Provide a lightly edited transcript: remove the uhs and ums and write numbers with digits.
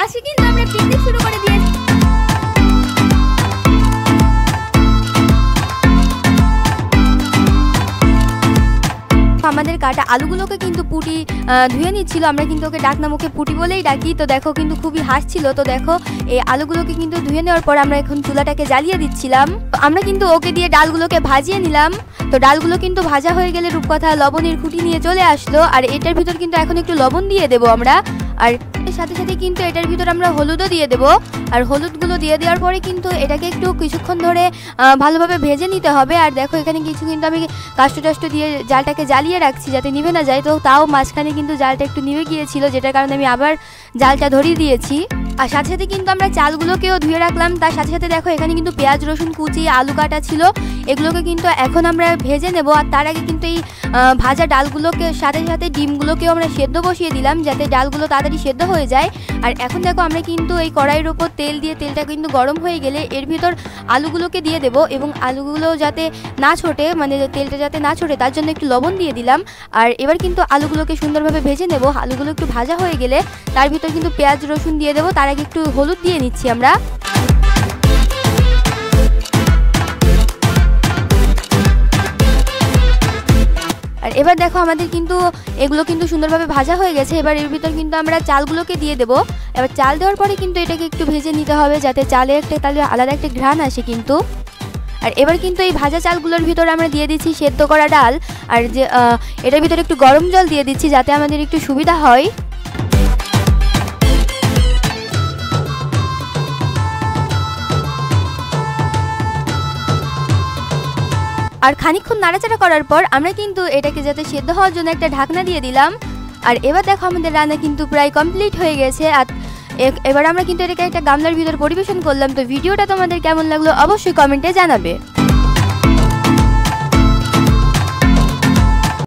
পাশে কিন্তু আমরা পিকনিক শুরু করে দিয়েছি। আমাদের কাটা আলুগুলোকে কিন্তু পুটি ধুয়ে নিচ্ছিল, আমরা কিন্তু ওকে ডাকনা মুখে পুটি বলেই ডাকি। তো দেখো কিন্তু খুবই হাসছিল। তো দেখো এই আলুগুলোকে কিন্তু ধুয়ে নেওয়ার পর আমরা এখন চুলাটাকে জ্বালিয়ে দিচ্ছিলাম। আমরা কিন্তু ওকে দিয়ে ডালগুলোকে ভাজিয়ে নিলাম। তো ডালগুলো কিন্তু ভাজা হয়ে গেলে রূপকথা লবণের খুঁটি নিয়ে চলে আসলো। আর এটার ভিতর কিন্তু এখন একটু লবণ দিয়ে দেবো আমরা। আর এর সাথে সাথে কিন্তু এটার ভিতর আমরা হলুদও দিয়ে দেবো। আর হলুদগুলো দিয়ে দেওয়ার পরে কিন্তু এটাকে একটু কিছুক্ষণ ধরে ভালোভাবে ভেজে নিতে হবে। আর দেখো এখানে কিছু কিন্তু আমি কাষ্ঠ টাষ্ট দিয়ে জালটাকে জ্বালিয়ে রাখছি যাতে নিভে না যায়। তো তাও মাঝখানে কিন্তু জালটা একটু নিভে গিয়েছিল, যেটার কারণে আমি আবার জালটা ধরিয়ে দিয়েছি। আর সাথে সাথে কিন্তু আমরা চালগুলোকেও ধুয়ে রাখলাম। তার সাথে সাথে দেখো এখানে কিন্তু পেঁয়াজ রসুন কুচি আলু কাটা ছিল, এগুলোকে কিন্তু এখন আমরা ভেজে নেব। আর তার আগে কিন্তু এই ভাজা ডালগুলোকে সাথে সাথে ডিমগুলোকেও আমরা সেদ্ধ বসিয়ে দিলাম যাতে ডালগুলো তাড়াতাড়ি সেদ্ধ হয়ে যায়। আর এখন দেখো আমরা কিন্তু এই কড়াইয়ের ওপর তেল দিয়ে তেলটা কিন্তু গরম হয়ে গেলে এর ভিতর আলুগুলোকে দিয়ে দেবো এবং আলুগুলো যাতে না ছোটে, মানে তেলটা যাতে না ছোটে তার জন্য একটু লবণ দিয়ে দিলাম। আর এবার কিন্তু আলুগুলোকে সুন্দরভাবে ভেজে নেব। আলুগুলো একটু ভাজা হয়ে গেলে তার ভিতর কিন্তু পেঁয়াজ রসুন দিয়ে দেবো। তার আগে একটু হলুদ দিয়ে নিচ্ছি আমরা। আর এবার দেখো আমাদের কিন্তু এগুলো কিন্তু সুন্দরভাবে ভাজা হয়ে গেছে। এবার এর ভিতর কিন্তু আমরা চালগুলোকে দিয়ে দেবো। এবার চাল দেওয়ার পরে কিন্তু এটাকে একটু ভেজে নিতে হবে যাতে চালে একটা তাহলে আলাদা একটা ঘ্রাণ আসে কিন্তু। আর এবার কিন্তু এই ভাজা চালগুলোর ভিতরে আমরা দিয়ে দিচ্ছি সেদ্ধ করা ডাল। আর যে এটার ভিতরে একটু গরম জল দিয়ে দিচ্ছি যাতে আমাদের একটু সুবিধা হয়। আর খানিকক্ষণ নাড়াচাড়া করার পর আমরা কিন্তু এটাকে যাতে সেদ্ধ হওয়ার জন্য একটা ঢাকনা দিয়ে দিলাম। আর এবার দেখো আমাদের রান্না কিন্তু প্রায় কমপ্লিট হয়ে গেছে। আর এবার আমরা কিন্তু এটাকে একটা গামলার ভিতর পরিবেশন করলাম। তো ভিডিওটা তোমাদের কেমন লাগলো অবশ্যই কমেন্টে জানাবে।